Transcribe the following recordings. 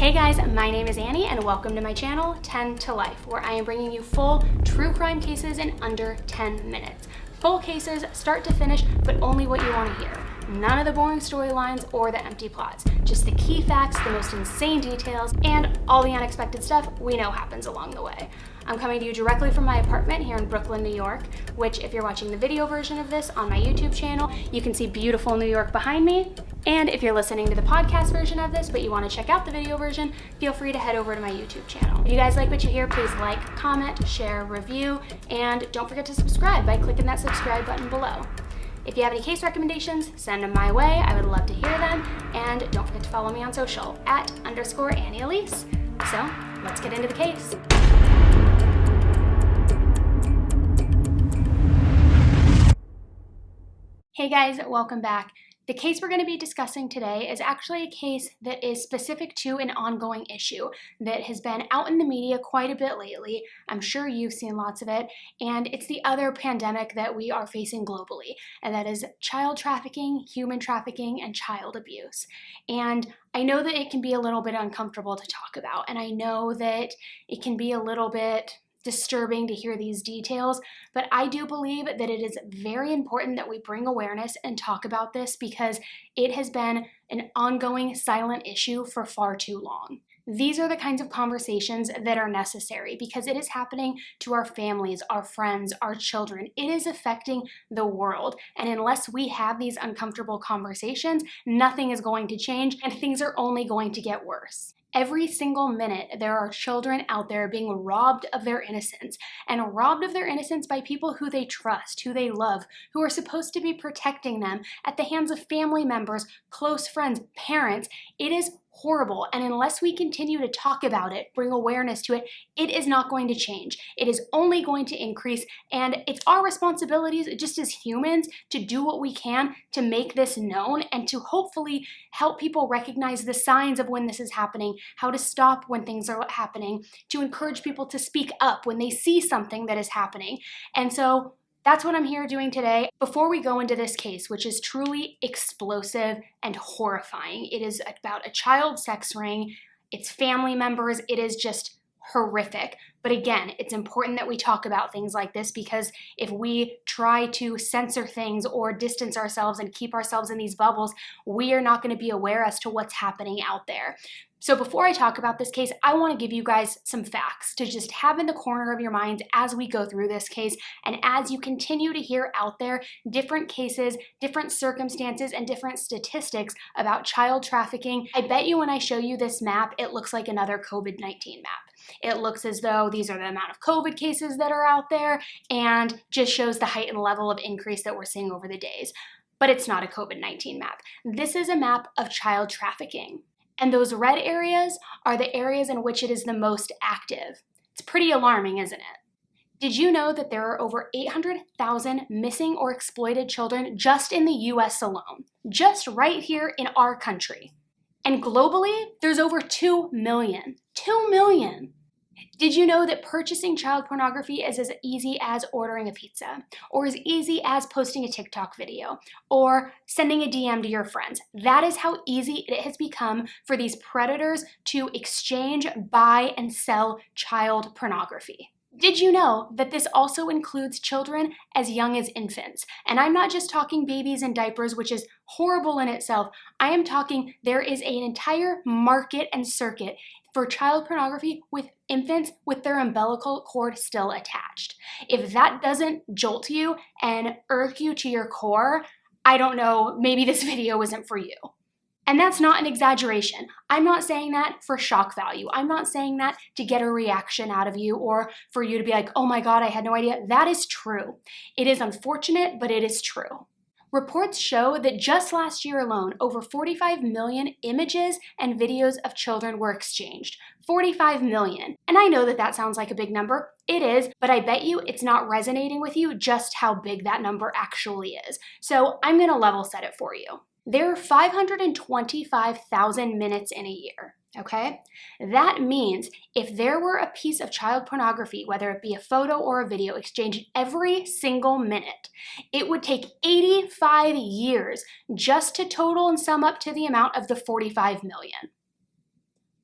Hey guys, my name is Annie and welcome to my channel, 10 to Life, where I am bringing you full true crime cases in under 10 minutes. Full cases, start to finish, but only what you want to hear. None of the boring storylines or the empty plots. Just the key facts, the most insane details, and all the unexpected stuff we know happens along the way. I'm coming to you directly from my apartment here in Brooklyn, New York, which if you're watching the video version of this on my YouTube channel, you can see beautiful New York behind me. And if you're listening to the podcast version of this, but you want to check out the video version, feel free to head over to my YouTube channel. If you guys like what you hear, please like, comment, share, review, and don't forget to subscribe by clicking that subscribe button below. If you have any case recommendations, send them my way. I would love to hear them. And don't forget to follow me on social @_Annie Elise. So let's get into the case. Hey guys, welcome back. The case we're going to be discussing today is actually a case that is specific to an ongoing issue that has been out in the media quite a bit lately. I'm sure you've seen lots of it, and it's the other pandemic that we are facing globally, and that is child trafficking, human trafficking, and child abuse. And I know that it can be a little bit uncomfortable to talk about, and I know that it can be a little bit disturbing to hear these details, but I do believe that it is very important that we bring awareness and talk about this because it has been an ongoing silent issue for far too long. These are the kinds of conversations that are necessary because it is happening to our families, our friends, our children. It is affecting the world. And unless we have these uncomfortable conversations, nothing is going to change and things are only going to get worse. Every single minute, there are children out there being robbed of their innocence, and robbed of their innocence by people who they trust, who they love, who are supposed to be protecting them at the hands of family members, close friends, parents. It is horrible, and unless we continue to talk about it, bring awareness to it, it is not going to change. It is only going to increase, and it's our responsibilities just as humans to do what we can to make this known and to hopefully help people recognize the signs of when this is happening, how to stop when things are happening, to encourage people to speak up when they see something that is happening. And so that's what I'm here doing today. Before we go into this case, which is truly explosive and horrifying, it is about a child sex ring, it's family members, it is just horrific. But again, it's important that we talk about things like this because if we try to censor things or distance ourselves and keep ourselves in these bubbles, we are not going to be aware as to what's happening out there. So before I talk about this case, I want to give you guys some facts to just have in the corner of your minds as we go through this case and as you continue to hear out there different cases, different circumstances, and different statistics about child trafficking. I bet you when I show you this map, it looks like another COVID-19 map. It looks as though these are the amount of COVID cases that are out there and just shows the heightened level of increase that we're seeing over the days. But it's not a COVID-19 map. This is a map of child trafficking. And those red areas are the areas in which it is the most active. It's pretty alarming, isn't it? Did you know that there are over 800,000 missing or exploited children just in the US alone? Just right here in our country. And globally, there's over 2 million. 2 million! Did you know that purchasing child pornography is as easy as ordering a pizza, or as easy as posting a TikTok video, or sending a DM to your friends? That is how easy it has become for these predators to exchange, buy, and sell child pornography. Did you know that this also includes children as young as infants? And I'm not just talking babies in diapers, which is horrible in itself. I am talking there is an entire market and circuit for child pornography with infants with their umbilical cord still attached. If that doesn't jolt you and irk you to your core, I don't know, maybe this video isn't for you. And that's not an exaggeration. I'm not saying that for shock value. I'm not saying that to get a reaction out of you or for you to be like, oh my God, I had no idea. That is true. It is unfortunate, but it is true. Reports show that just last year alone, over 45 million images and videos of children were exchanged. 45 million. And I know that that sounds like a big number. It is, but I bet you it's not resonating with you just how big that number actually is. So I'm going to level set it for you. There are 525,000 minutes in a year. Okay? That means if there were a piece of child pornography, whether it be a photo or a video, exchanged every single minute, it would take 85 years just to total and sum up to the amount of the 45 million.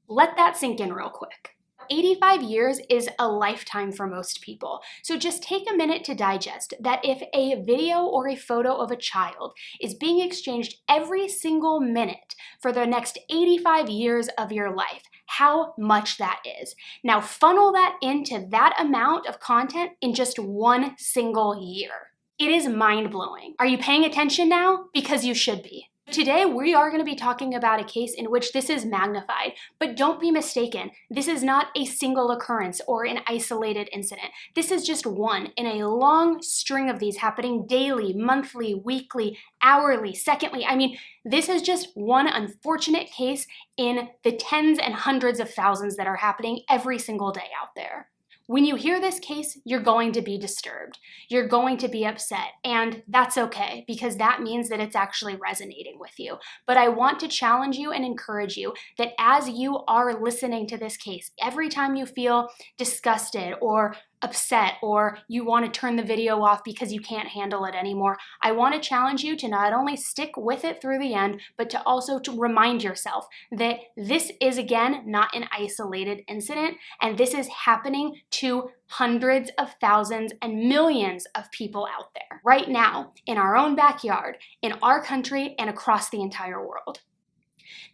Let that sink in real quick. 85 years is a lifetime for most people. So just take a minute to digest that if a video or a photo of a child is being exchanged every single minute for the next 85 years of your life, how much that is. Now funnel that into that amount of content in just one single year. It is mind-blowing. Are you paying attention now? Because you should be. Today, we are going to be talking about a case in which this is magnified, but don't be mistaken. This is not a single occurrence or an isolated incident. This is just one in a long string of these happening daily, monthly, weekly, hourly, secondly. I mean, this is just one unfortunate case in the tens and hundreds of thousands that are happening every single day out there. When you hear this case, you're going to be disturbed. You're going to be upset, and that's okay because that means that it's actually resonating with you. But I want to challenge you and encourage you that as you are listening to this case, every time you feel disgusted or upset or you want to turn the video off because you can't handle it anymore, I want to challenge you to not only stick with it through the end, but to also to remind yourself that this is, again, not an isolated incident, and this is happening to hundreds of thousands and millions of people out there right now in our own backyard, in our country, and across the entire world.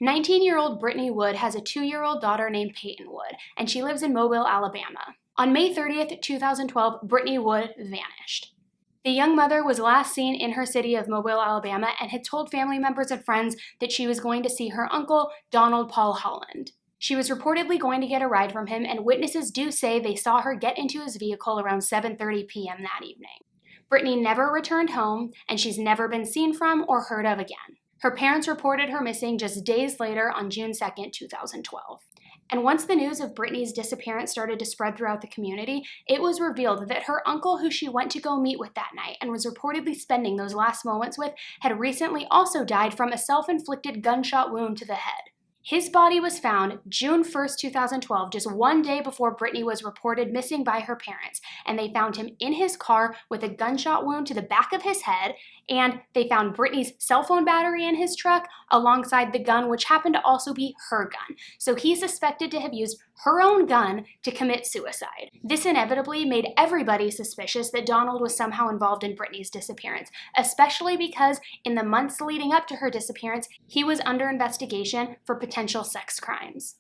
19-year-old Brittney Wood has a 2-year-old daughter named Peyton Wood, and she lives in Mobile, Alabama. On May 30th, 2012, Brittney Wood vanished. The young mother was last seen in her city of Mobile, Alabama, and had told family members and friends that she was going to see her uncle, Donald Paul Holland. She was reportedly going to get a ride from him, and witnesses do say they saw her get into his vehicle around 7:30 p.m. that evening. Brittney never returned home, and she's never been seen from or heard of again. Her parents reported her missing just days later on June 2nd, 2012. And once the news of Brittney's disappearance started to spread throughout the community, it was revealed that her uncle, who she went to go meet with that night and was reportedly spending those last moments with, had recently also died from a self-inflicted gunshot wound to the head. His body was found June 1st, 2012, just one day before Brittney was reported missing by her parents, and they found him in his car with a gunshot wound to the back of his head, and they found Brittney's cell phone battery in his truck alongside the gun, which happened to also be her gun. So he's suspected to have used her own gun to commit suicide. This inevitably made everybody suspicious that Donald was somehow involved in Brittney's disappearance, especially because in the months leading up to her disappearance, he was under investigation for potential sex crimes.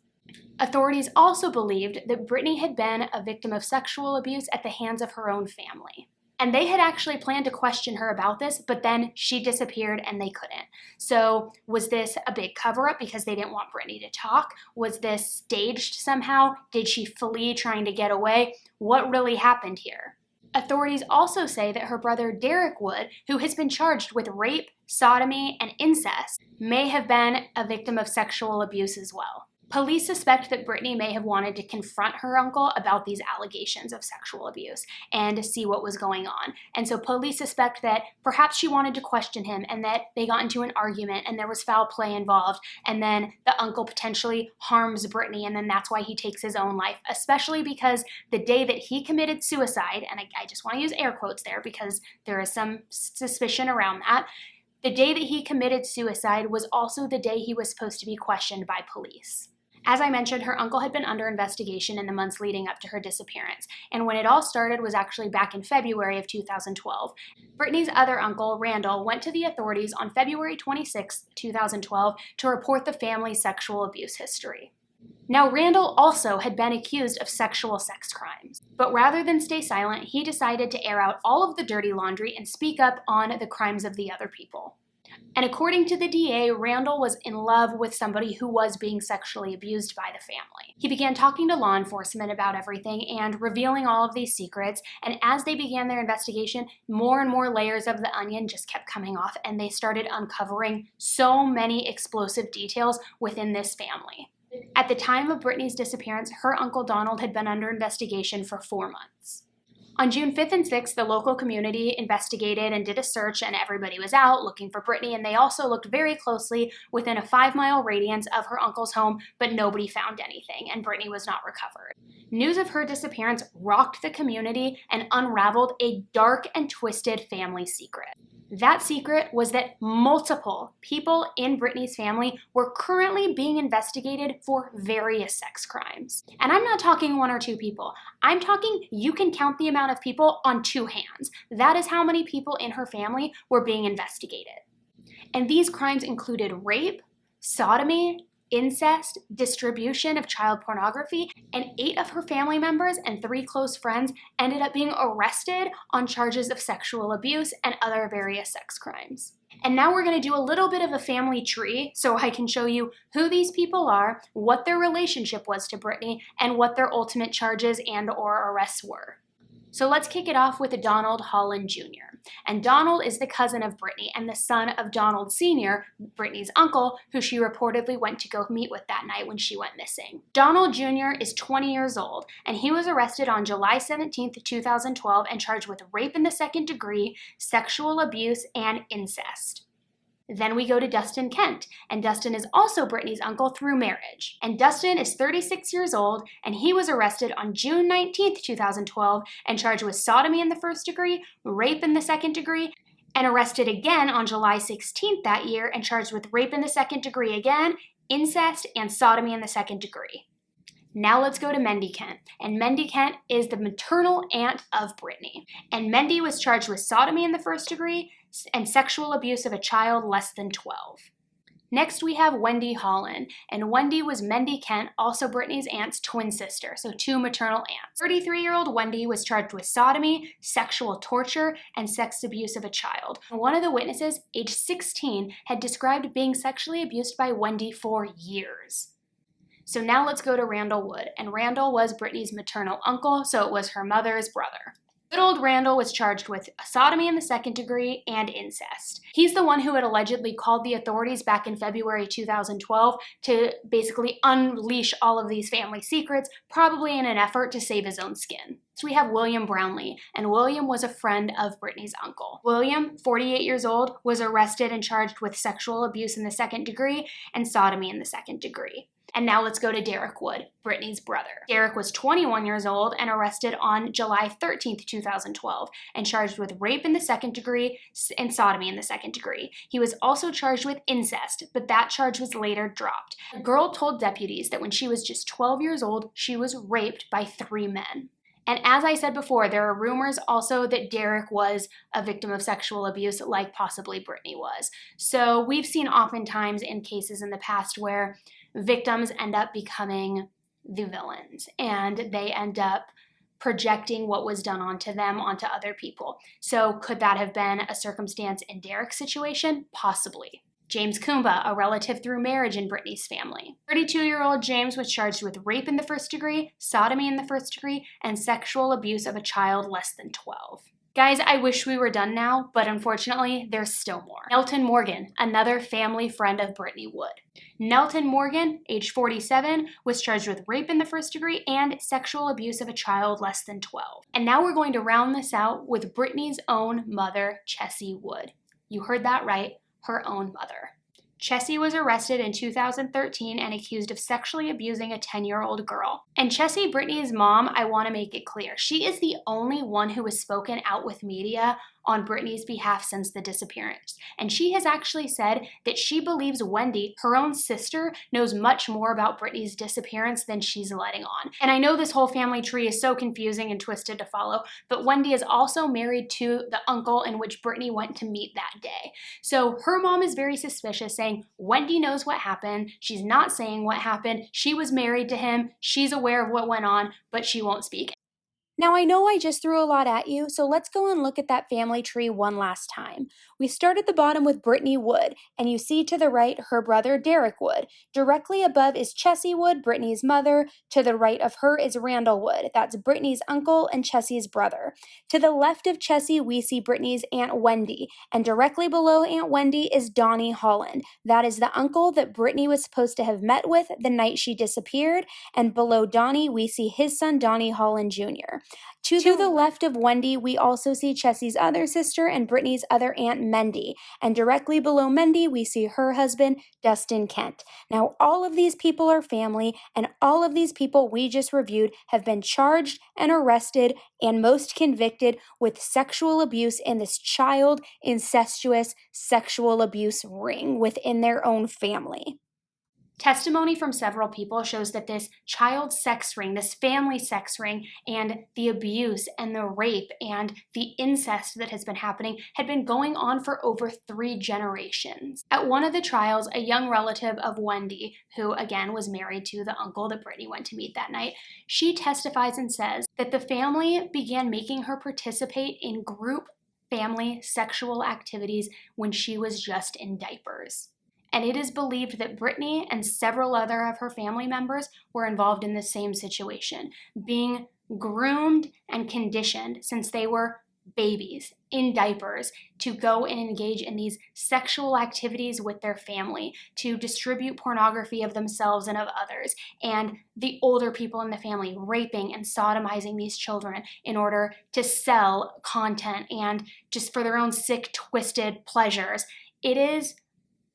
Authorities also believed that Brittney had been a victim of sexual abuse at the hands of her own family. And they had actually planned to question her about this, but then she disappeared and they couldn't. So was this a big cover-up because they didn't want Brittney to talk? Was this staged somehow? Did she flee trying to get away? What really happened here? Authorities also say that her brother Derek Wood, who has been charged with rape, sodomy, and incest, may have been a victim of sexual abuse as well. Police suspect that Brittney may have wanted to confront her uncle about these allegations of sexual abuse and see what was going on. And so police suspect that perhaps she wanted to question him and that they got into an argument and there was foul play involved, and then the uncle potentially harms Brittney, and then that's why he takes his own life, especially because the day that he committed suicide, and I just want to use air quotes there because there is some suspicion around that, the day that he committed suicide was also the day he was supposed to be questioned by police. As I mentioned, her uncle had been under investigation in the months leading up to her disappearance, and when it all started was actually back in February of 2012. Brittney's other uncle, Randall, went to the authorities on February 26, 2012 to report the family's sexual abuse history. Now, Randall also had been accused of sexual sex crimes, but rather than stay silent, he decided to air out all of the dirty laundry and speak up on the crimes of the other people. And according to the DA, Randall was in love with somebody who was being sexually abused by the family. He began talking to law enforcement about everything and revealing all of these secrets, and as they began their investigation, more and more layers of the onion just kept coming off, and they started uncovering so many explosive details within this family. At the time of Brittney's disappearance, her uncle Donald had been under investigation for 4 months. On June 5th and 6th, the local community investigated and did a search, and everybody was out looking for Brittney, and they also looked very closely within a 5-mile radius of her uncle's home, but nobody found anything, and Brittney was not recovered. News of her disappearance rocked the community and unraveled a dark and twisted family secret. That secret was that multiple people in Brittney's family were currently being investigated for various sex crimes. And I'm not talking one or two people. I'm talking you can count the amount of people on two hands. That is how many people in her family were being investigated. And these crimes included rape, sodomy, incest, distribution of child pornography, and 8 of her family members and 3 close friends ended up being arrested on charges of sexual abuse and other various sex crimes. And now we're going to do a little bit of a family tree so I can show you who these people are, what their relationship was to Brittney, and what their ultimate charges and or arrests were. So let's kick it off with Donald Holland Jr. And Donald is the cousin of Brittney and the son of Donald Sr., Brittney's uncle, who she reportedly went to go meet with that night when she went missing. Donald Jr. is 20 years old, and he was arrested on July 17, 2012 and charged with rape in the second degree, sexual abuse, and incest. Then we go to Dustin Kent, and Dustin is also Brittney's uncle through marriage. And Dustin is 36 years old, and he was arrested on June 19, 2012, and charged with sodomy in the first degree, rape in the second degree, and arrested again on July 16th that year and charged with rape in the second degree again, incest, and sodomy in the second degree. Now let's go to Mendy Kent, and Mendy Kent is the maternal aunt of Brittney. And Mendy was charged with sodomy in the first degree and sexual abuse of a child less than 12. Next we have Wendy Holland, and Wendy was Mendy Kent, also Brittney's aunt's twin sister, so 2 maternal aunts. 33-year-old Wendy was charged with sodomy, sexual torture, and sex abuse of a child. One of the witnesses, age 16, had described being sexually abused by Wendy for years. So now let's go to Randall Wood, and Randall was Brittney's maternal uncle, so it was her mother's brother. Good old Randall was charged with sodomy in the second degree and incest. He's the one who had allegedly called the authorities back in February 2012 to basically unleash all of these family secrets, probably in an effort to save his own skin. So we have William Brownlee, and William was a friend of Brittney's uncle. William, 48 years old, was arrested and charged with sexual abuse in the second degree and sodomy in the second degree. And now let's go to Derek Wood, Brittney's brother. Derek was 21 years old and arrested on July 13th, 2012, and charged with rape in the second degree and sodomy in the second degree. He was also charged with incest, but that charge was later dropped. The girl told deputies that when she was just 12 years old, she was raped by 3 men. And as I said before, there are rumors also that Derek was a victim of sexual abuse, like possibly Brittney was. So we've seen oftentimes in cases in the past where victims end up becoming the villains, and they end up projecting what was done onto them onto other people. So could that have been a circumstance in Derek's situation? Possibly. James Kumba, a relative through marriage in Brittney's family. 32-year-old James was charged with rape in the first degree, sodomy in the first degree, and sexual abuse of a child less than 12. Guys, I wish we were done now, but unfortunately, there's still more. Nelton Morgan, another family friend of Brittney Wood. Nelton Morgan, age 47, was charged with rape in the first degree and sexual abuse of a child less than 12. And now we're going to round this out with Brittney's own mother, Chessie Wood. You heard that right, her own mother. Chessie was arrested in 2013 and accused of sexually abusing a 10-year-old girl. And Chessie, Brittney's mom, I want to make it clear, she is the only one who has spoken out with media on Brittney's behalf since the disappearance. And she has actually said that she believes Wendy, her own sister, knows much more about Brittney's disappearance than she's letting on. And I know this whole family tree is so confusing and twisted to follow, but Wendy is also married to the uncle in which Brittney went to meet that day. So her mom is very suspicious, saying Wendy knows what happened. She's not saying what happened. She was married to him. She's aware of what went on, but she won't speak. Now, I know I just threw a lot at you, so let's go and look at that family tree one last time. We start at the bottom with Brittney Wood, and you see to the right her brother Derek Wood. Directly above is Chessie Wood, Brittney's mother. To the right of her is Randall Wood. That's Brittney's uncle and Chessie's brother. To the left of Chessie, we see Brittney's Aunt Wendy, and directly below Aunt Wendy is Donnie Holland. That is the uncle that Brittney was supposed to have met with the night she disappeared, and below Donnie, we see his son Donnie Holland Jr. To the left of Wendy, we also see Chessie's other sister and Brittney's other aunt, Mendy. And directly below Mendy, we see her husband, Dustin Kent. Now, all of these people are family, and all of these people we just reviewed have been charged and arrested and most convicted with sexual abuse in this child incestuous sexual abuse ring within their own family. Testimony from several people shows that this child sex ring, this family sex ring, and the abuse and the rape and the incest that has been happening had been going on for over 3 generations. At one of the trials, a young relative of Wendy, who again was married to the uncle that Brittney went to meet that night, she testifies and says that the family began making her participate in group family sexual activities when she was just in diapers. And it is believed that Brittney and several other of her family members were involved in the same situation, being groomed and conditioned since they were babies in diapers to go and engage in these sexual activities with their family, to distribute pornography of themselves and of others, and the older people in the family raping and sodomizing these children in order to sell content and just for their own sick, twisted pleasures. It is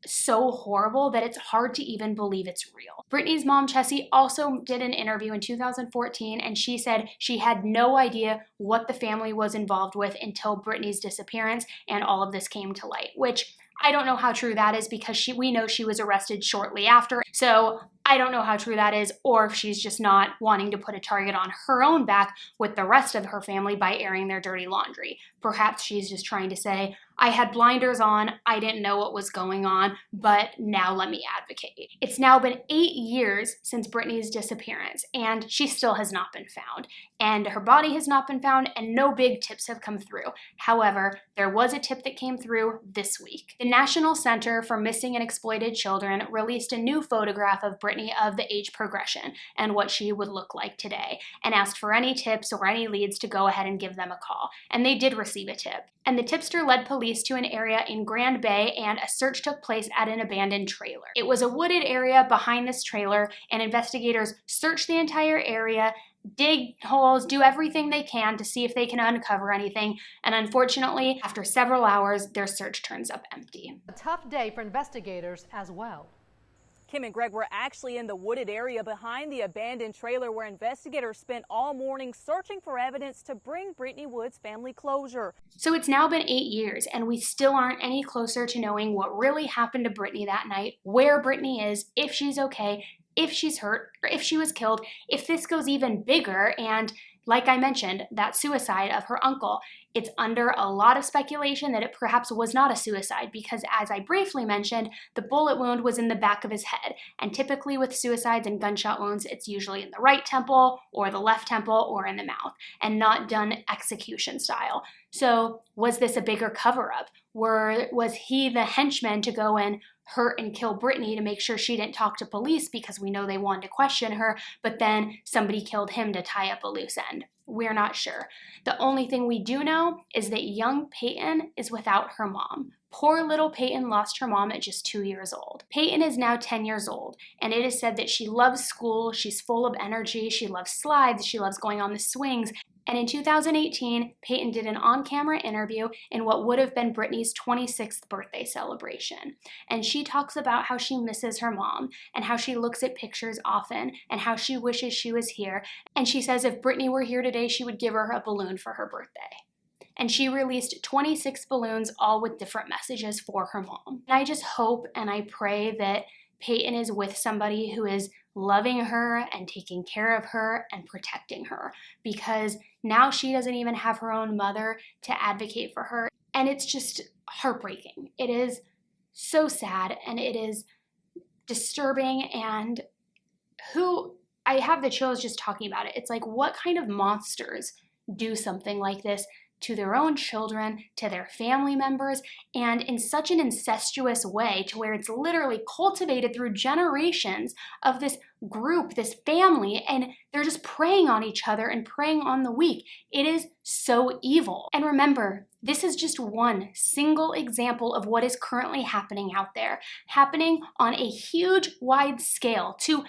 so horrible that it's hard to even believe it's real. Brittney's mom, Chessie, also did an interview in 2014, and she said she had no idea what the family was involved with until Brittney's disappearance and all of this came to light, which I don't know how true that is because we know she was arrested shortly after. So I don't know how true that is, or if she's just not wanting to put a target on her own back with the rest of her family by airing their dirty laundry. Perhaps she's just trying to say, I had blinders on, I didn't know what was going on, but now let me advocate. It's now been 8 years since Brittney's disappearance, and she still has not been found. And her body has not been found, and no big tips have come through. However, there was a tip that came through this week. The National Center for Missing and Exploited Children released a new photograph of Brittney of the age progression and what she would look like today, and asked for any tips or any leads to go ahead and give them a call. And they did receive a tip. And the tipster led police to an area in Grand Bay, and a search took place at an abandoned trailer. It was a wooded area behind this trailer, and investigators searched the entire area, dig holes, do everything they can to see if they can uncover anything, and unfortunately, after several hours, their search turns up empty. A tough day for investigators as well. Kim and Greg were actually in the wooded area behind the abandoned trailer where investigators spent all morning searching for evidence to bring Brittney Wood's family closure. So it's now been 8 years, and we still aren't any closer to knowing what really happened to Brittney that night, where Brittney is, if she's okay, if she's hurt, or if she was killed, if this goes even bigger, and like I mentioned, that suicide of her uncle, it's under a lot of speculation that it perhaps was not a suicide because, as I briefly mentioned, the bullet wound was in the back of his head. And typically with suicides and gunshot wounds, it's usually in the right temple or the left temple or in the mouth and not done execution style. So was this a bigger cover-up? Was he the henchman to go and hurt and kill Brittney to make sure she didn't talk to police because we know they wanted to question her, but then somebody killed him to tie up a loose end? We're not sure. The only thing we do know is that young Peyton is without her mom. Poor little Peyton lost her mom at just 2 years old. Peyton is now 10 years old, and it is said that she loves school, she's full of energy, she loves slides, she loves going on the swings. And in 2018, Peyton did an on-camera interview in what would have been Brittney's 26th birthday celebration. And she talks about how she misses her mom and how she looks at pictures often and how she wishes she was here. And she says if Brittney were here today, she would give her a balloon for her birthday. And she released 26 balloons, all with different messages for her mom. And I just hope and I pray that Peyton is with somebody who is loving her and taking care of her and protecting her, because now she doesn't even have her own mother to advocate for her. And it's just heartbreaking. It is so sad and it is disturbing, and I have the chills just talking about it. It's like, what kind of monsters do something like this to their own children, to their family members, and in such an incestuous way to where it's literally cultivated through generations of this group, this family, and they're just preying on each other and preying on the weak. It is so evil. And remember, this is just one single example of what is currently happening out there, happening on a huge, wide scale to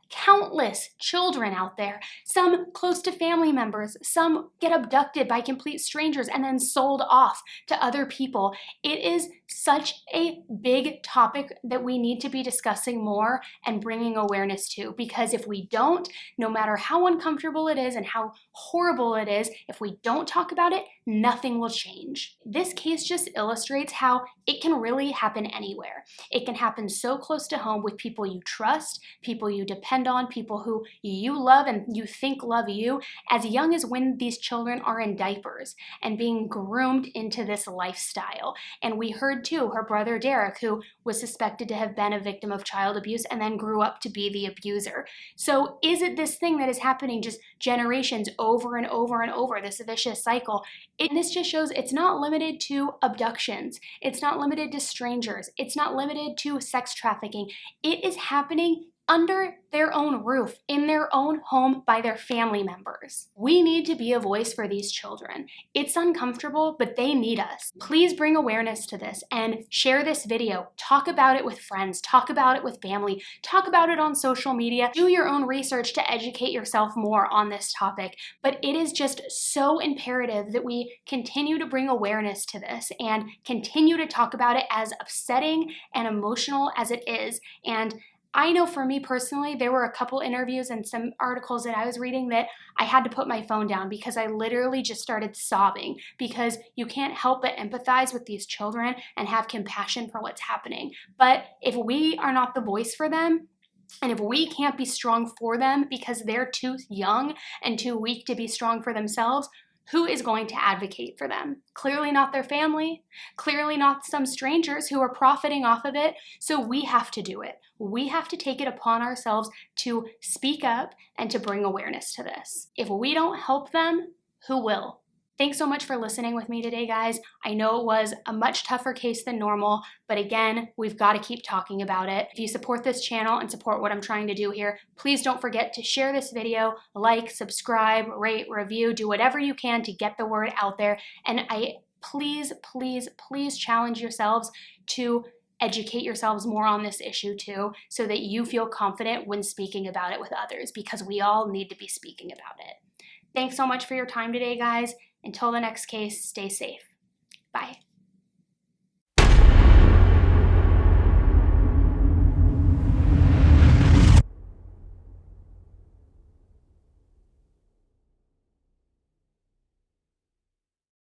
countless children out there, some close to family members, some get abducted by complete strangers and then sold off to other people. It is such a big topic that we need to be discussing more and bringing awareness to, because if we don't, no matter how uncomfortable it is and how horrible it is, if we don't talk about it, nothing will change. This case just illustrates how it can really happen anywhere. It can happen so close to home with people you trust, people you depend on, people who you love and you think love you, as young as when these children are in diapers and being groomed into this lifestyle. And we heard too, her brother Derek, who was suspected to have been a victim of child abuse and then grew up to be the abuser. So is it this thing that is happening just generations over and over and over, this vicious cycle? This just shows it's not limited to abductions. It's not limited to strangers. It's not limited to sex trafficking. It is happening under their own roof, in their own home, by their family members. We need to be a voice for these children. It's uncomfortable, but they need us. Please bring awareness to this and share this video. Talk about it with friends. Talk about it with family. Talk about it on social media. Do your own research to educate yourself more on this topic. But it is just so imperative that we continue to bring awareness to this and continue to talk about it, as upsetting and emotional as it is. And I know for me personally, there were a couple interviews and some articles that I was reading that I had to put my phone down because I literally just started sobbing, because you can't help but empathize with these children and have compassion for what's happening. But if we are not the voice for them, and if we can't be strong for them because they're too young and too weak to be strong for themselves, who is going to advocate for them? Clearly not their family, clearly not some strangers who are profiting off of it. So we have to do it. We have to take it upon ourselves to speak up and to bring awareness to this. If we don't help them, who will? Thanks so much for listening with me today, guys. I know it was a much tougher case than normal, but again, we've got to keep talking about it. If you support this channel and support what I'm trying to do here, please don't forget to share this video, like, subscribe, rate, review, do whatever you can to get the word out there. And please challenge yourselves to educate yourselves more on this issue too, so that you feel confident when speaking about it with others, because we all need to be speaking about it. Thanks so much for your time today, guys. Until the next case, stay safe. Bye.